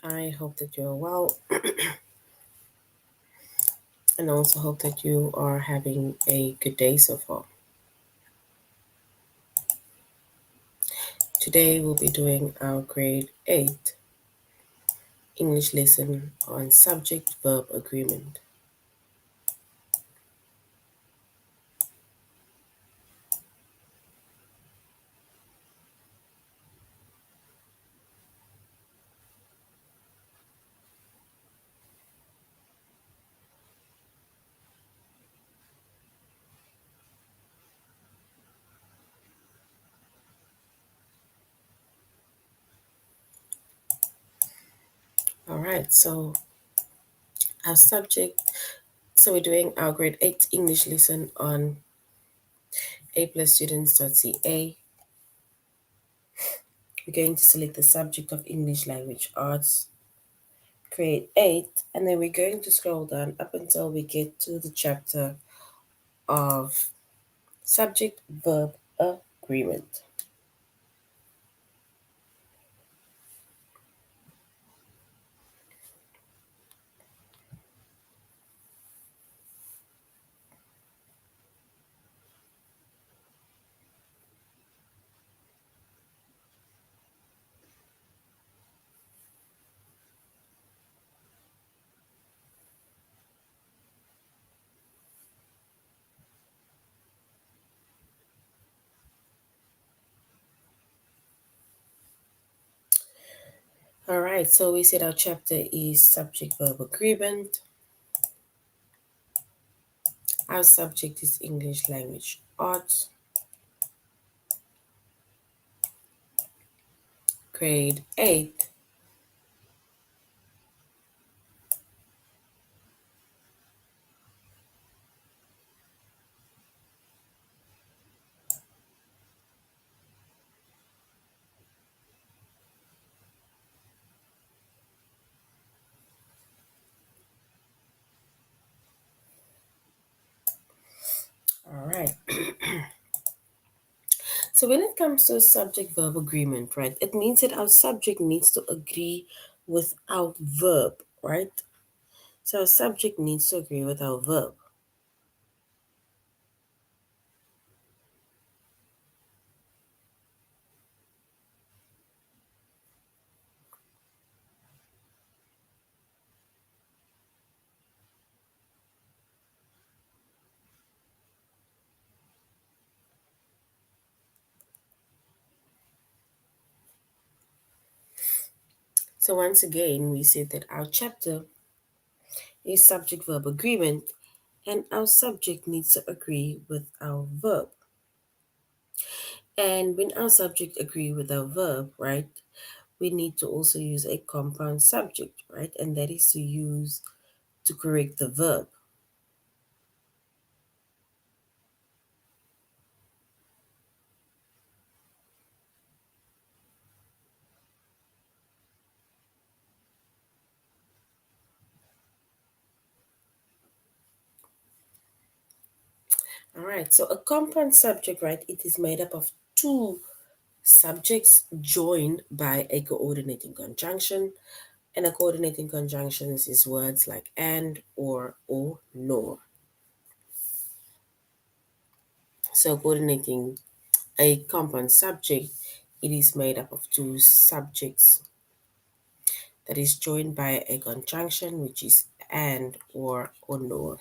I hope that you're well, and also hope that you are having a good day so far. Today we'll be doing our grade 8 English lesson on subject verb agreement. All right, so our subject, so we're doing our grade 8 English lesson on aplusstudents.ca. We're going to select the subject of English language arts, grade 8, and then we're going to scroll down up until we get to the chapter of subject verb agreement. All right, so we said our chapter is subject verb agreement. Our subject is English language arts, grade 8. All right. So when it comes to subject verb agreement, right, it means that our subject needs to agree with our verb, right? So our subject needs to agree with our verb. So once again, we said that our chapter is subject verb agreement, and our subject needs to agree with our verb. And when our subject agree with our verb, right, we need to also use a compound subject, right? And that is to use to correct the verb. All right, so a compound subject, right, it is made up of two subjects joined by a coordinating conjunction. And a coordinating conjunctions is words like and, or, nor. So coordinating a compound subject, it is made up of two subjects that is joined by a conjunction which is and, or nor.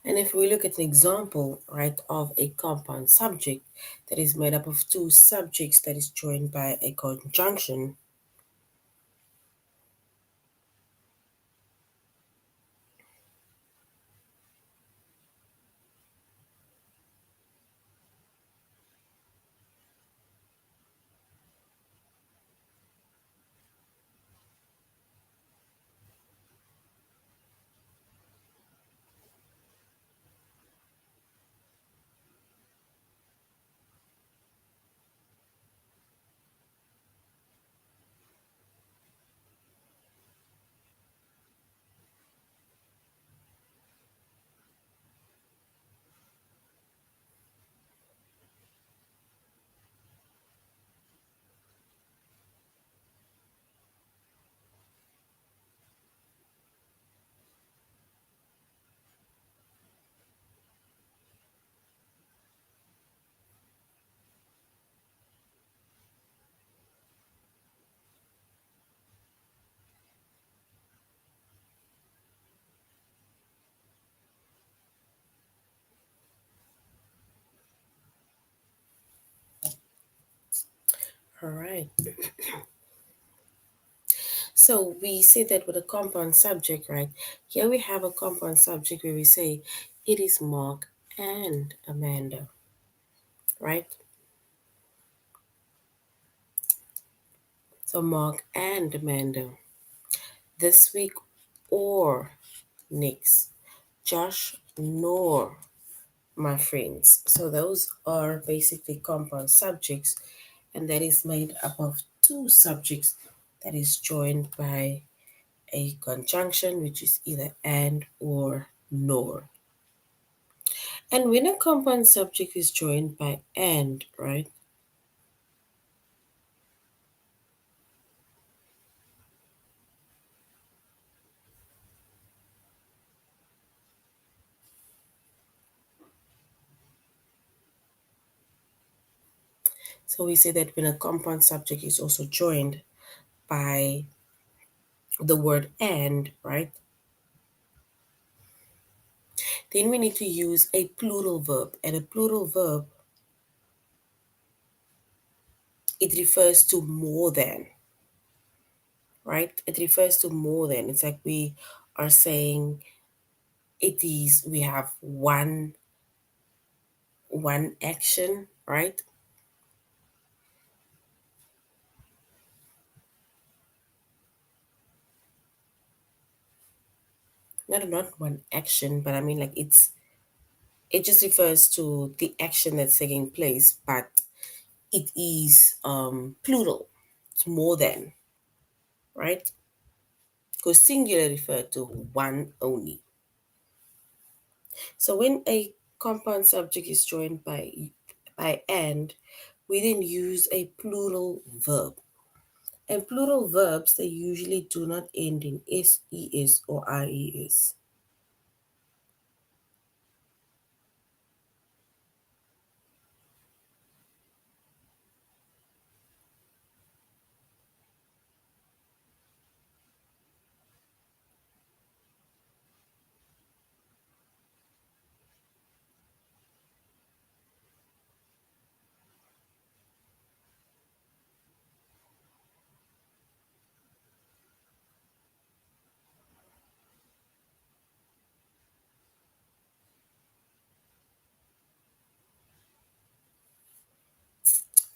And if we look at an example, right, of a compound subject that is made up of two subjects that is joined by a conjunction, All right. So we say that with a compound subject, right? Here we have a compound subject where we say it is Mark and Amanda, right? So Mark and Amanda this week or next. Josh nor my friends. So those are basically compound subjects, and that is made up of two subjects that is joined by a conjunction, which is either and or nor. And when a compound subject is joined by and, right? So we say that when a compound subject is also joined by the word and, right? Then we need to use a plural verb. And a plural verb, it refers to more than, right? It refers to more than. It's like we are saying it is, we have one action, right? Not one action, but I mean like it just refers to the action that's taking place, but it is plural. It's more than, right? Because singular refer to one only. So when a compound subject is joined by and, we then use a plural verb. And plural verbs, they usually do not end in s, es, or ies.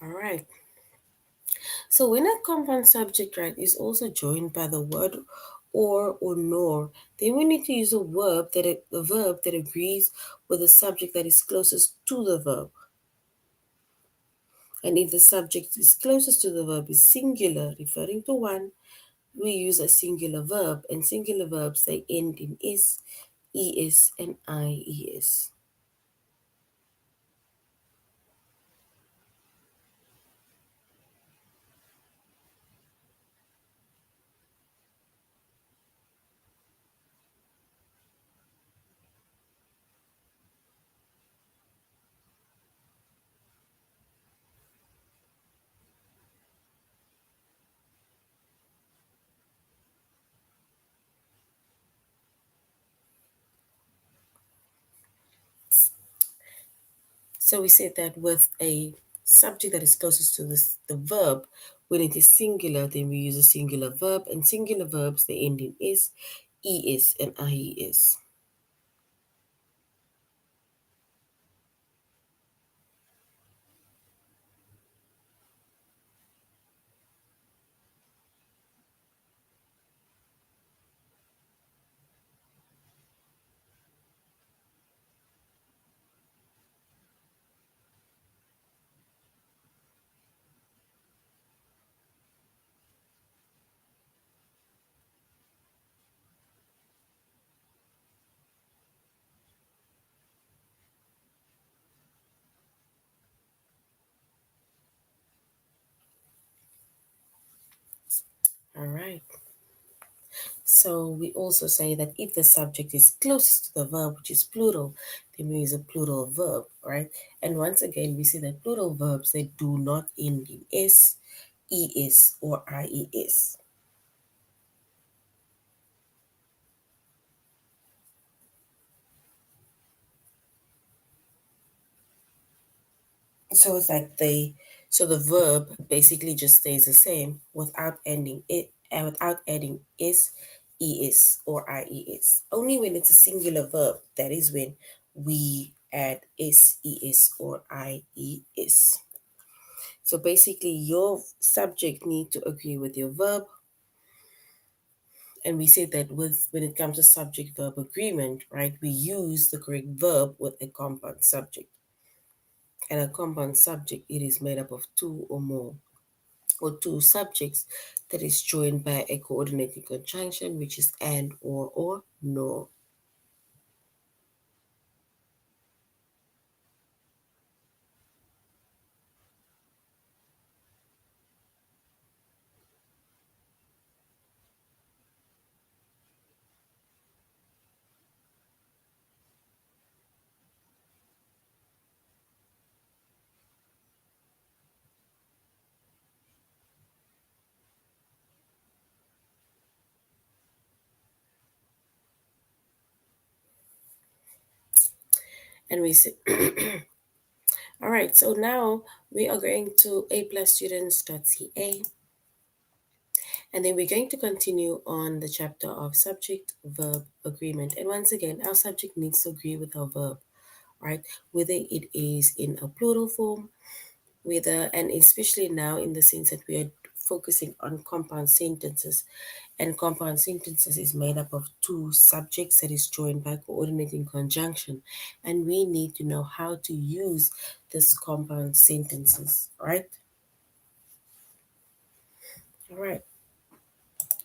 All right. So when a compound subject, right, is also joined by the word or nor, then we need to use a verb that agrees with the subject that is closest to the verb. And if the subject is closest to the verb is singular, referring to one, we use a singular verb, and singular verbs they end in s, es, and ies. So we said that with a subject that is closest to the verb, when it is singular, then we use a singular verb, and singular verbs they end in s, es, and ies. All right. So we also say that if the subject is close to the verb, which is plural, then we use a plural verb, right? And once again, we see that plural verbs they do not end in s, es, or ies. So it's like they So the verb basically just stays the same without ending it and without adding is or ies. Only when it's a singular verb, that is when we add is or ies. So basically your subject need to agree with your verb. And we say that with when it comes to subject verb agreement, right, we use the correct verb with a compound subject. And a compound subject, it is made up of two or more or two subjects that is joined by a coordinating conjunction, which is and or nor. And we say, all right, so now we are going to aplusstudents.ca, and then we're going to continue on the chapter of subject verb agreement. And once again, our subject needs to agree with our verb, right? Whether it is in a plural form, whether, and especially now in the sense that we are focusing on compound sentences. And compound sentences is made up of two subjects that is joined by coordinating conjunction. And we need to know how to use this compound sentences, right? All right.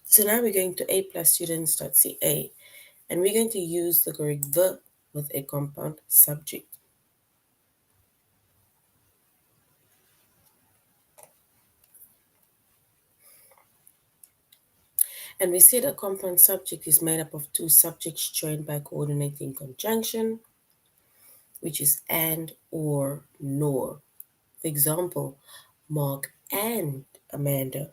So now we're going to aplusstudents.ca, and we're going to use the correct verb with a compound subject. And we said a compound subject is made up of two subjects joined by coordinating conjunction, which is and or nor. For example, Mark and Amanda.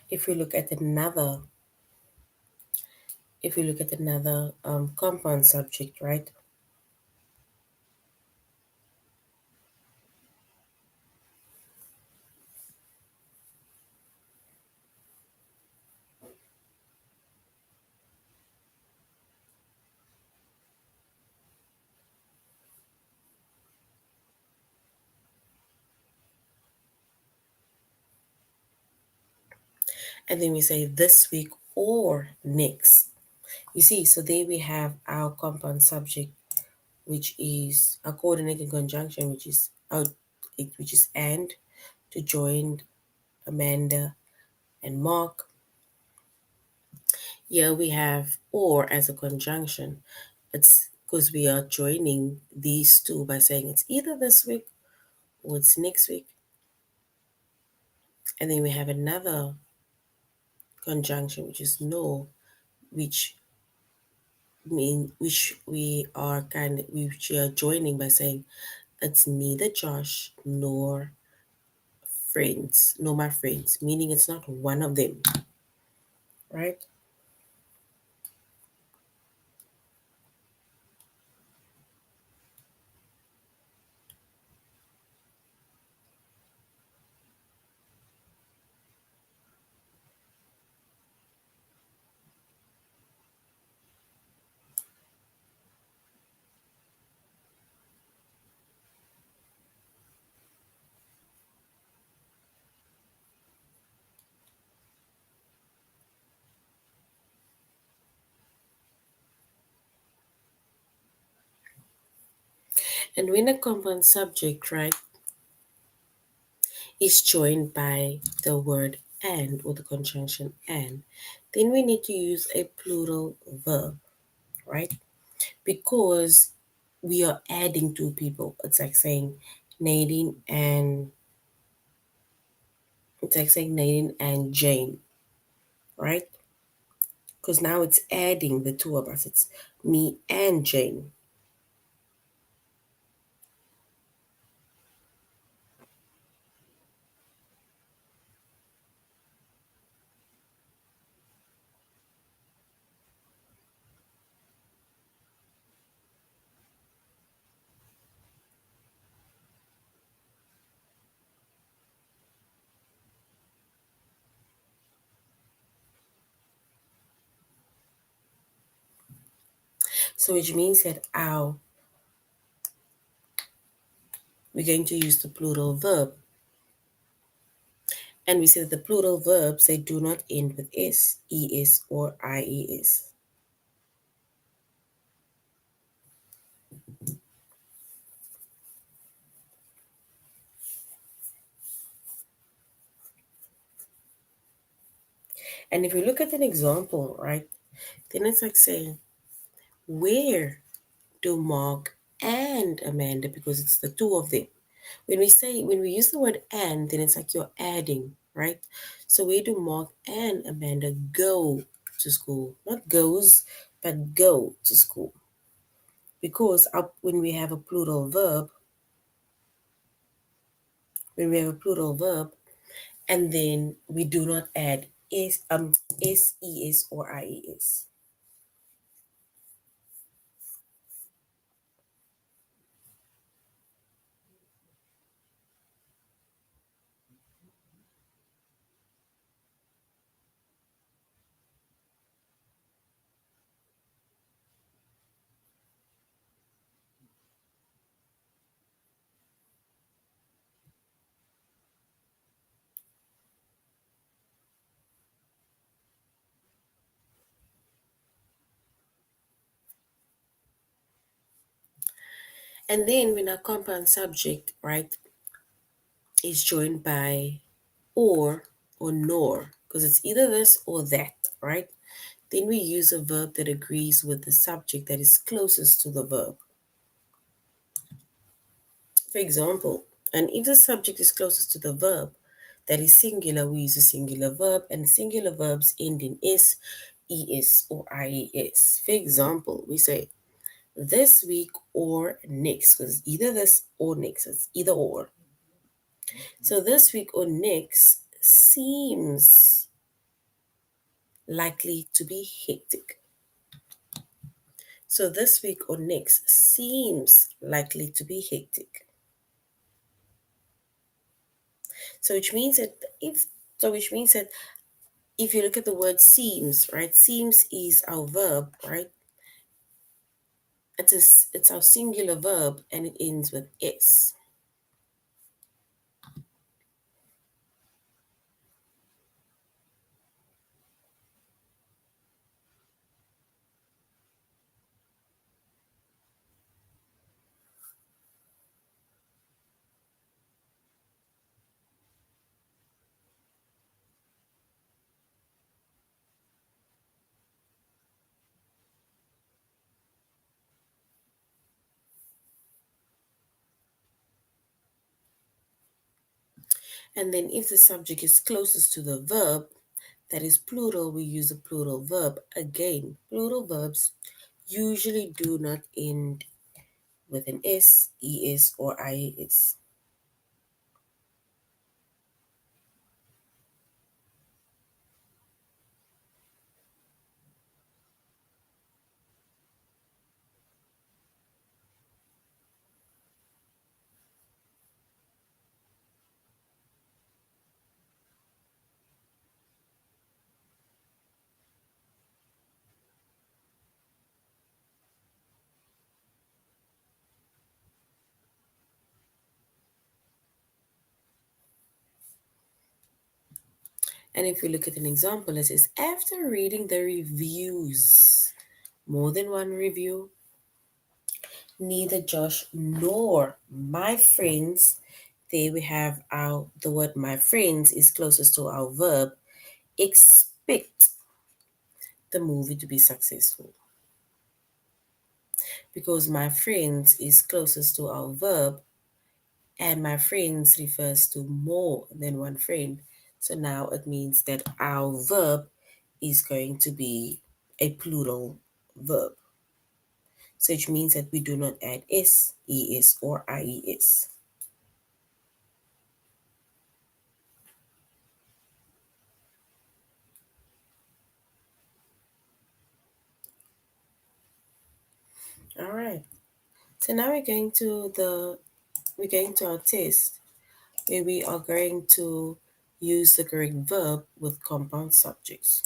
If we look at another, if we look at another compound subject, right? And then we say this week or next. You see, so there we have our compound subject, which is a coordinating conjunction, which is out, which is and to join Amanda and Mark. Here we have or as a conjunction. It's because we are joining these two by saying it's either this week or it's next week. And then we have another conjunction, which is no, which which we are which we are joining by saying it's neither Josh nor friends, nor my friends, meaning it's not one of them, right? And when a compound subject, right, is joined by the word and or the conjunction and, then we need to use a plural verb, right? Because we are adding two people. It's like saying Nadine and it's like saying Nadine and Jane, right? Because now it's adding the two of us. It's me and Jane. So which means that we're going to use the plural verb. And we say that the plural verbs, they do not end with s, es, or ies. And if you look at an example, right, then it's like saying, where do Mark and Amanda, because it's the two of them. When we use the word and, then it's like you're adding, right? So where do Mark and Amanda go to school? Not goes, but go to school. Because when we have a plural verb, when we have a plural verb, and then we do not add s, es, or ies. And then when our compound subject, right, is joined by or nor, because it's either this or that, right? Then we use a verb that agrees with the subject that is closest to the verb. For example, and if the subject is closest to the verb that is singular, we use a singular verb, and singular verbs end in s, es, or ies. For example, we say this week or next, because either this or next, it's either or. So this week or next seems likely to be hectic. So this week or next seems likely to be hectic. So which means that which means that if you look at the word seems, right? Seems is our verb, right? It's our singular verb and it ends with s. And then if the subject is closest to the verb, that is plural, we use a plural verb. Again, plural verbs usually do not end with an s, es, or ies. And if we look at an example, it says, after reading the reviews, more than one review, neither Josh nor my friends, there we have the word my friends is closest to our verb, expect the movie to be successful. Because my friends is closest to our verb, and my friends refers to more than one friend. So now it means that our verb is going to be a plural verb. So which means that we do not add s, es, or ies. All right. So now we're going to our test where we are going to use the correct verb with compound subjects.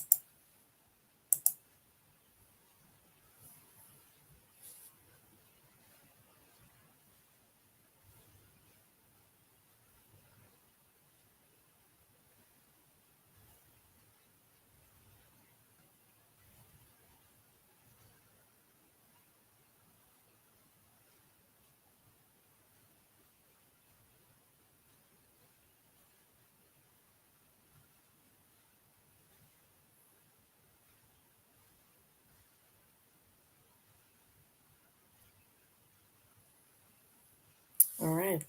All right.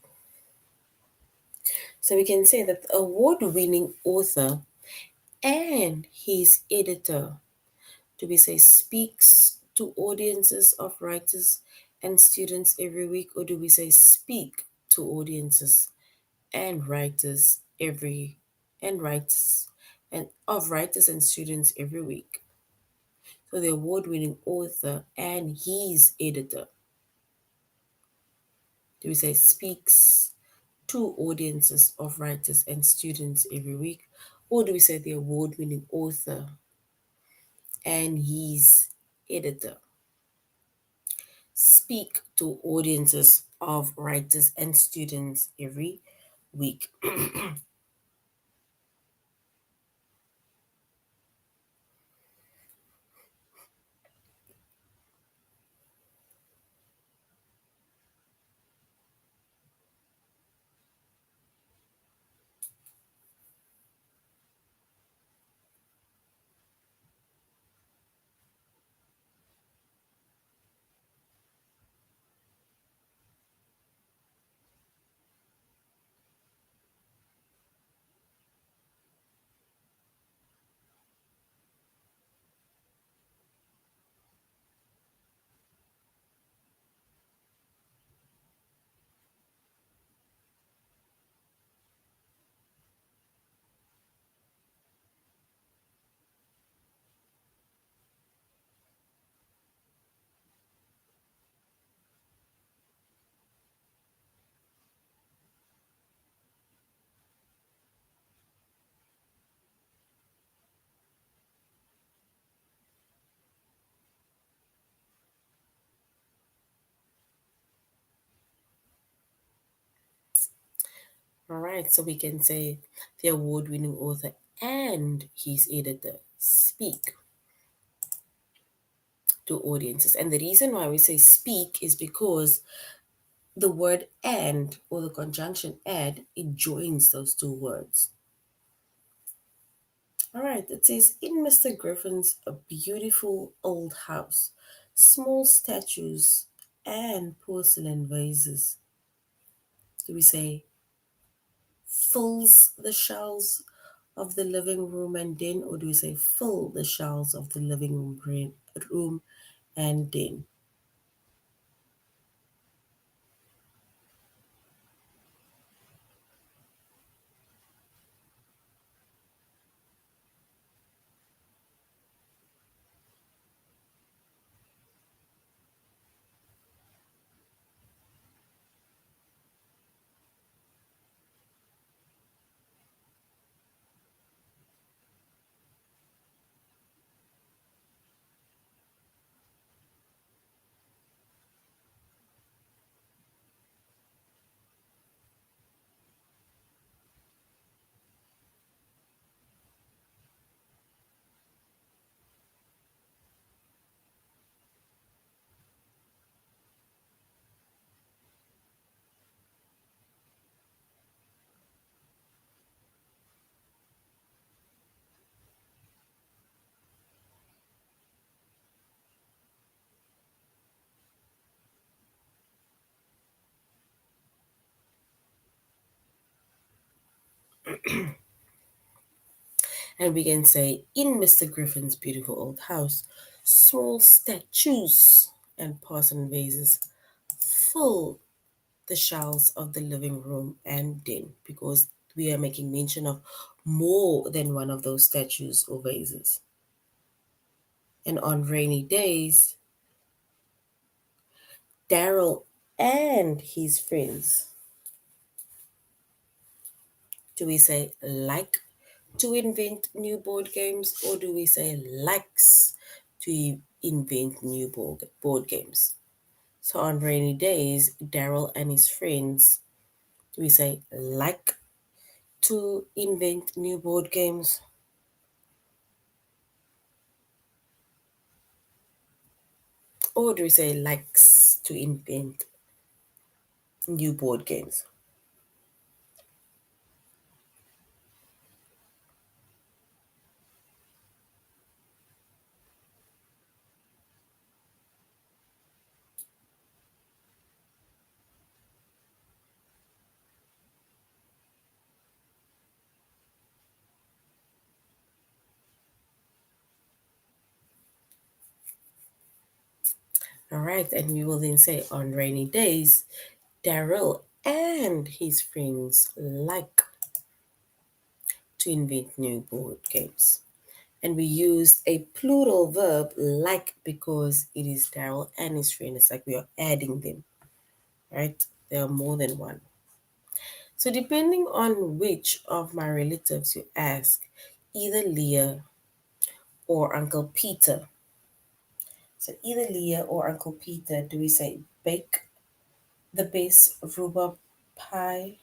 So we can say that the award-winning author and his editor, do we say speaks to audiences of writers and students every week, or do we say speak to audiences and writers every and writers and of writers and students every week? So the award-winning author and his editor, do we say speaks to audiences of writers and students every week, or do we say the award-winning author and his editor speak to audiences of writers and students every week? All right, so we can say the award-winning author and his editor speak to audiences. And the reason why we say speak is because the word and, or the conjunction and, it joins those two words. All right, it says in Mr. Griffin's a beautiful old house, small statues and porcelain vases. Do we say fills the shelves of the living room and den, or do we say fill the shelves of the living room and den? And we can say in Mr. Griffin's beautiful old house, small statues and porcelain vases fill the shelves of the living room and den, because we are making mention of more than one of those statues or vases. And on rainy days, Daryl and his friends, do we say like to invent new board games, or do we say likes to invent new board games? So on rainy days, Daryl and his friends, do we say like to invent new board games, or do we say likes to invent new board games? All right, and we will then say on rainy days, Daryl and his friends like to invent new board games. And we used a plural verb like because it is Daryl and his friend. It's like we are adding them, right? There are more than one. So depending on which of my relatives you ask, either Leah or Uncle Peter. So either Leah or Uncle Peter, do we say bake the best rhubarb pie?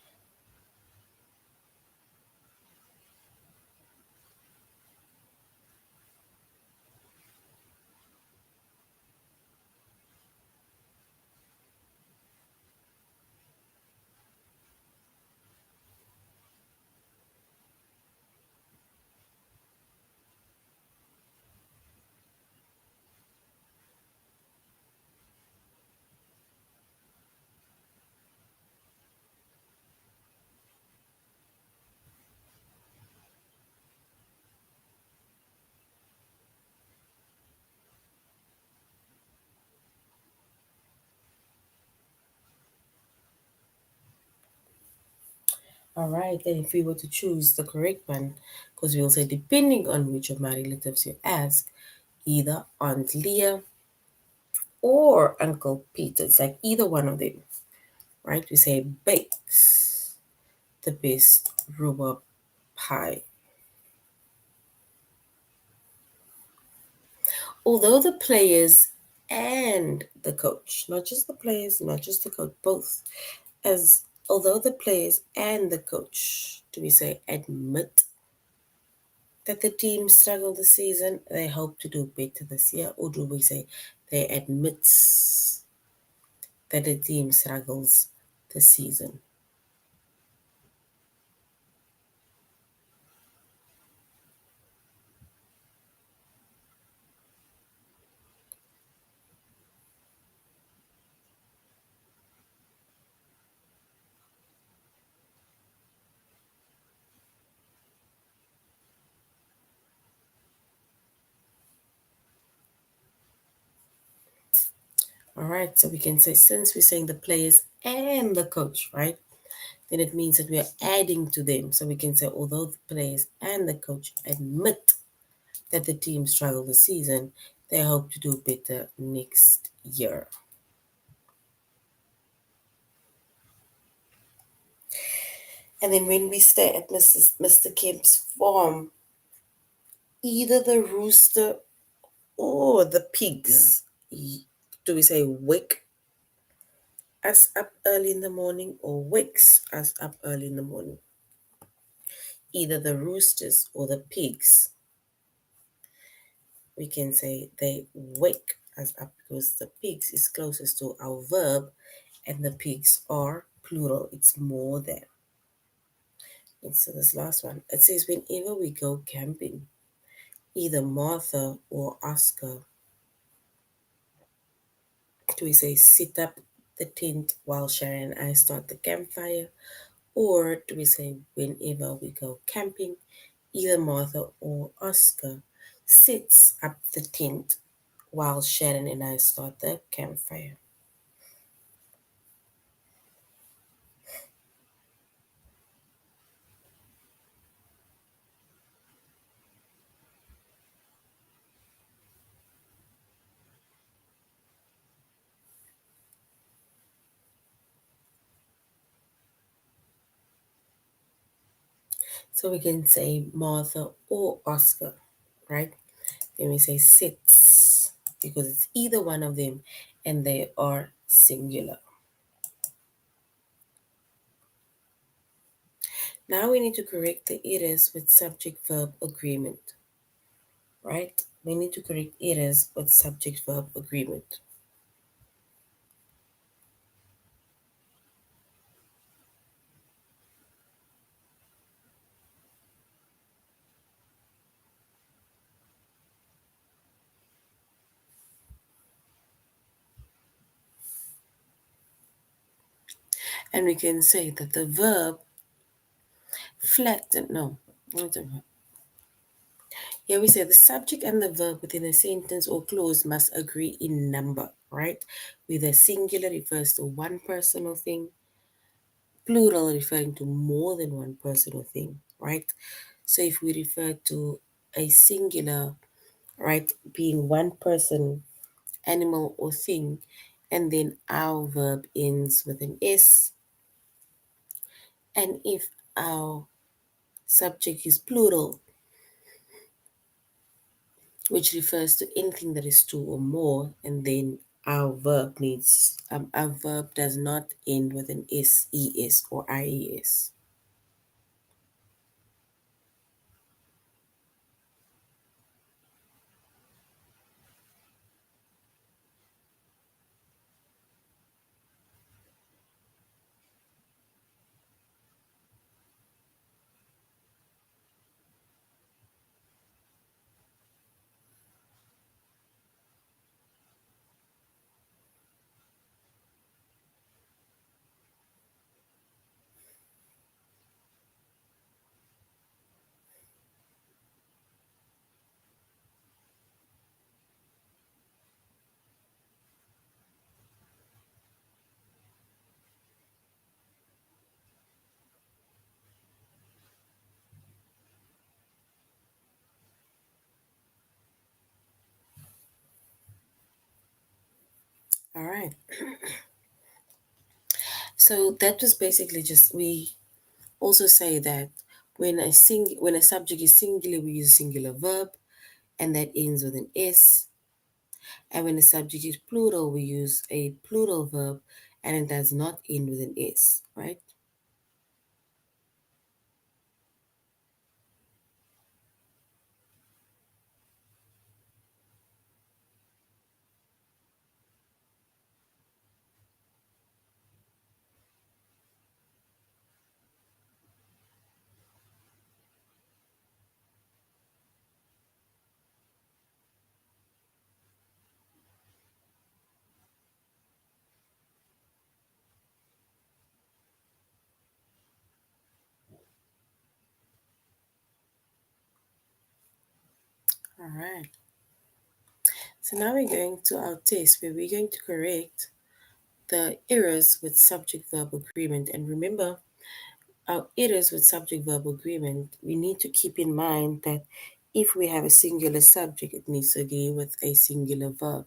All right, then if we were to choose the correct one, because we will say depending on which of my relatives you ask, either Aunt Leah or Uncle Peter. It's like either one of them, right? We say bakes the best rhubarb pie. Although the players and the coach, not just the players, not just the coach, both, as although the players and the coach, do we say admit that the team struggled this season, they hope to do better this year, or do we say they admit that the team struggles this season? All right, so we can say since we're saying the players and the coach, right? Then it means that we are adding to them. So we can say although the players and the coach admit that the team struggled this season, they hope to do better next year. And then when we stay at Mr. Kemp's farm, either the rooster or the pigs, do we say wake us up early in the morning or wakes us up early in the morning? Either the roosters or the pigs, we can say they wake us up because the pigs is closest to our verb and the pigs are plural. It's more than. And so this last one, it says whenever we go camping, either Martha or Oscar, do we say sit up the tent while Sharon and I start the campfire? Or do we say whenever we go camping, either Martha or Oscar sits up the tent while Sharon and I start the campfire? So we can say Martha or Oscar, right? Then we say sits because it's either one of them and they are singular. Now we need to correct the errors with subject verb agreement, right? We need to correct errors with subject verb agreement. And we can say that the verb flattened, no, what's the verb? Here we say the subject and the verb within a sentence or clause must agree in number. right? Whether singular refers to one person or thing, plural referring to more than one person or thing, right? So if we refer to a singular, right, being one person, animal, or thing, and then our verb ends with an S, and if our subject is plural, which refers to anything that is two or more, and then our verb does not end with an S, ES, or IES. All right. So that was basically just, we also say that when a subject is singular, we use singular verb, and that ends with an S. And when a subject is plural, we use a plural verb, and it does not end with an S, right? All right. So now we're going to our test where we're going to correct the errors with subject verb agreement. And remember, our errors with subject verb agreement, we need to keep in mind that if we have a singular subject, it needs to agree with a singular verb,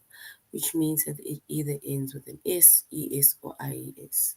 which means that it either ends with an S, ES, or IES.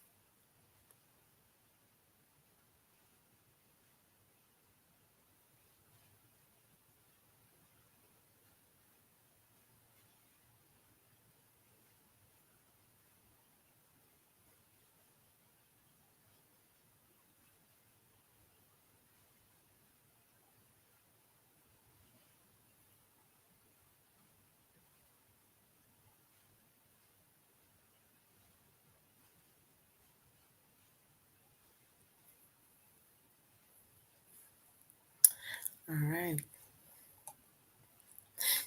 All right.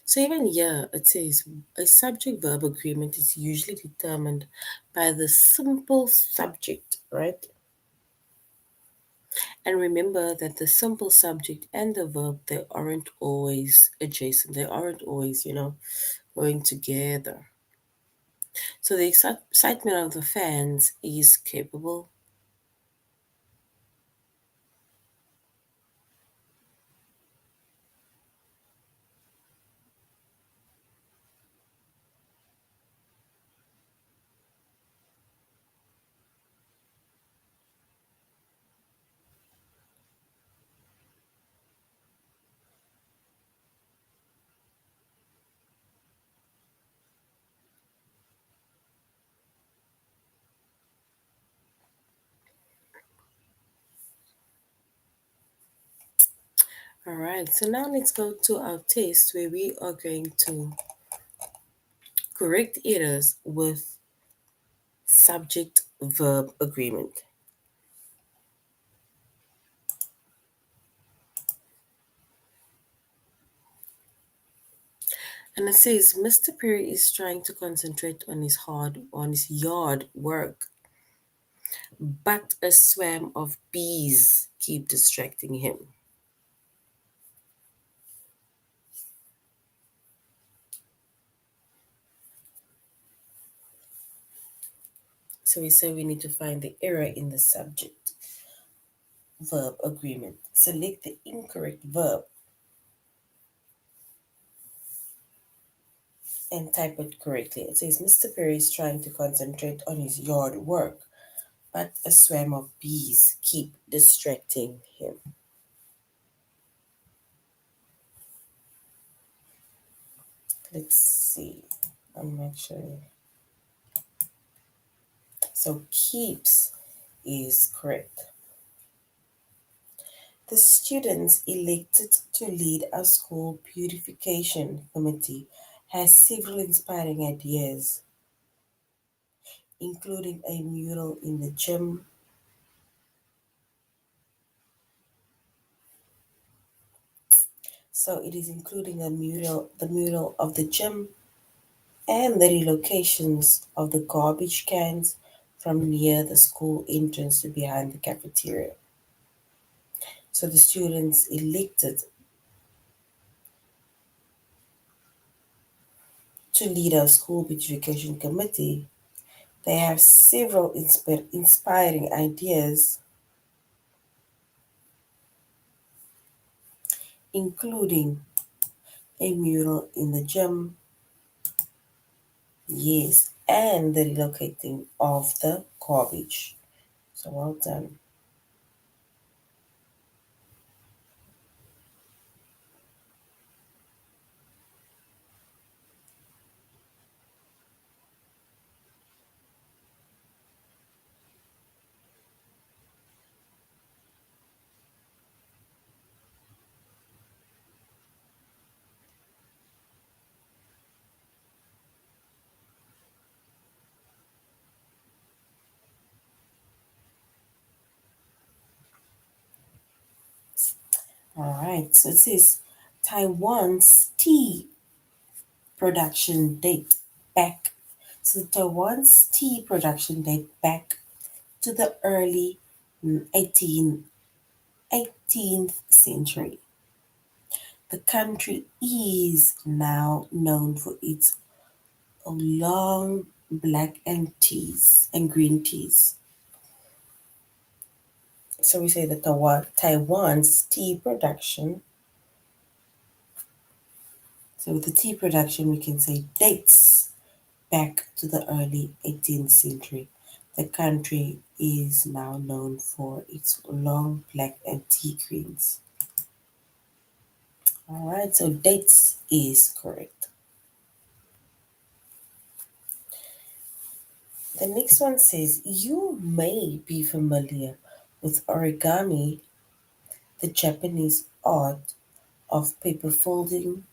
So even here, it says a subject verb agreement is usually determined by the simple subject, right? And remember that the simple subject and the verb, they aren't always adjacent. They aren't always, going together. So the excitement of the fans is capable. All right, so now let's go to our test where we are going to correct errors with subject verb agreement. And it says Mr. Perry is trying to concentrate on his yard work, but a swarm of bees keep distracting him. So we say we need to find the error in the subject verb agreement. Select the incorrect verb and type it correctly. It says Mr. Perry is trying to concentrate on his yard work, but a swarm of bees keep distracting him. Let's see. I'm actually. So keeps is correct. The students elected to lead a school beautification committee has several inspiring ideas, including a mural in the gym. So it is including the mural of the gym, and the relocations of the garbage cans from near the school entrance to behind the cafeteria. So the students elected to lead our school beautification committee. They have several inspiring ideas, including a mural in the gym, yes, and the relocating of the garbage. So well done. All right, so it says Taiwan's tea production date back. So Taiwan's tea production date back to the early 18th century. The country is now known for its long black and teas and green teas. So we say that Taiwan's tea production. So with the tea production, we can say dates back to the early 18th century. The country is now known for its long black and tea greens. All right, so dates is correct. The next one says you may be familiar with origami, the Japanese art of paper folding.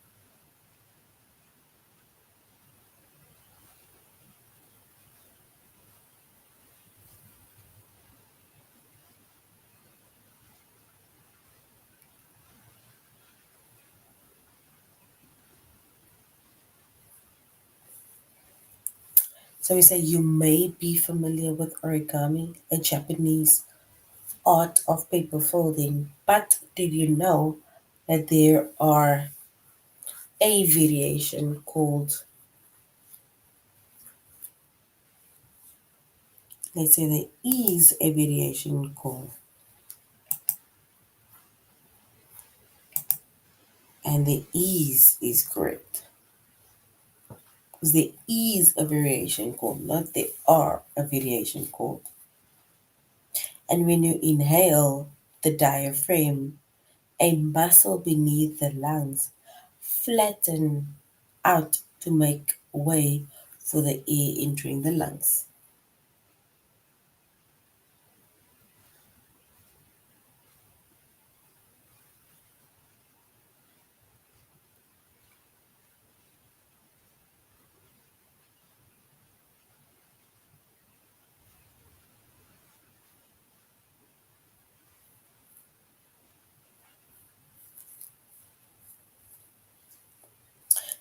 So we say you may be familiar with origami, a Japanese art of paper folding, but did you know that there are a variation called, let's say there is a variation called, and the is correct. Because there is a variation called, not there are a variation called. And when you inhale, the diaphragm, a muscle beneath the lungs, flatten out to make way for the air entering the lungs.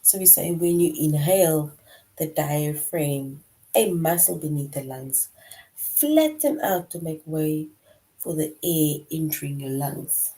So we say when you inhale, the diaphragm, a muscle beneath the lungs, flatten out to make way for the air entering your lungs.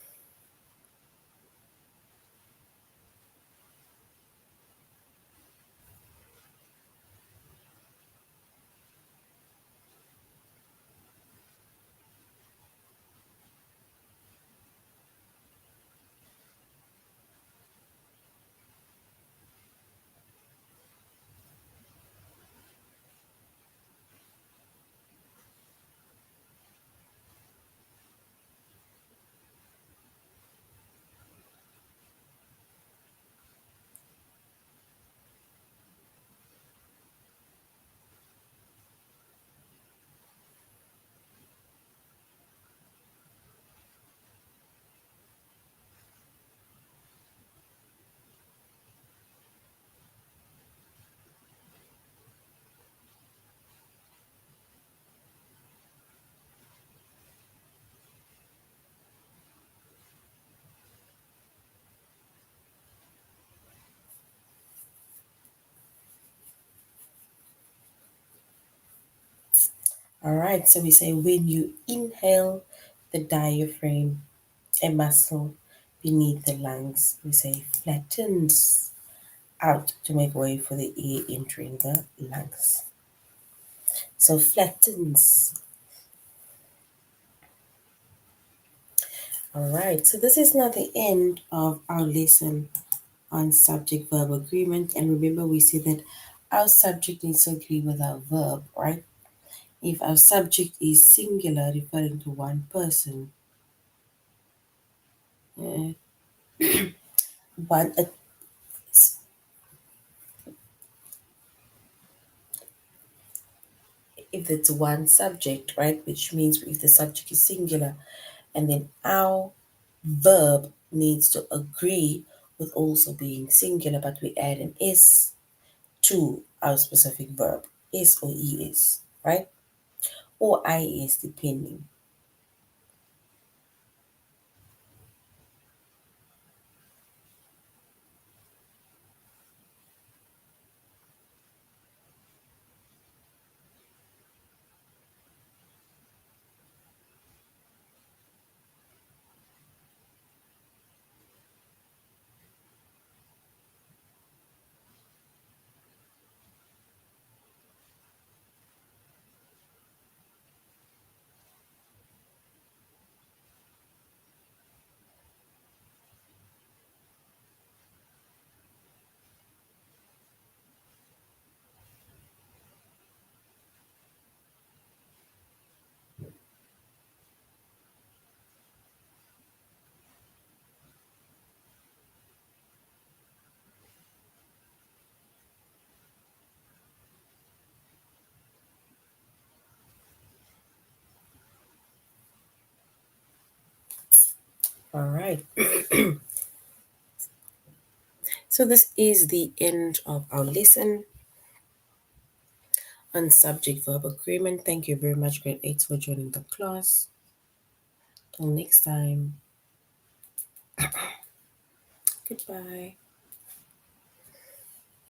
All right, so we say when you inhale, the diaphragm, a muscle beneath the lungs, we say flattens out to make way for the air entering the lungs. So flattens. All right, so this is now the end of our lesson on subject verb agreement. And remember, we said that our subject needs to agree with our verb, right? If our subject is singular, referring to one person, uh, one if it's one subject, right? Which means if the subject is singular, and then our verb needs to agree with also being singular, but we add an s to our specific verb, s or es, right? Or is depending. All right. So this is the end of our lesson on subject verb agreement. Thank you very much, grade 8, for joining the class. Till next time. Goodbye.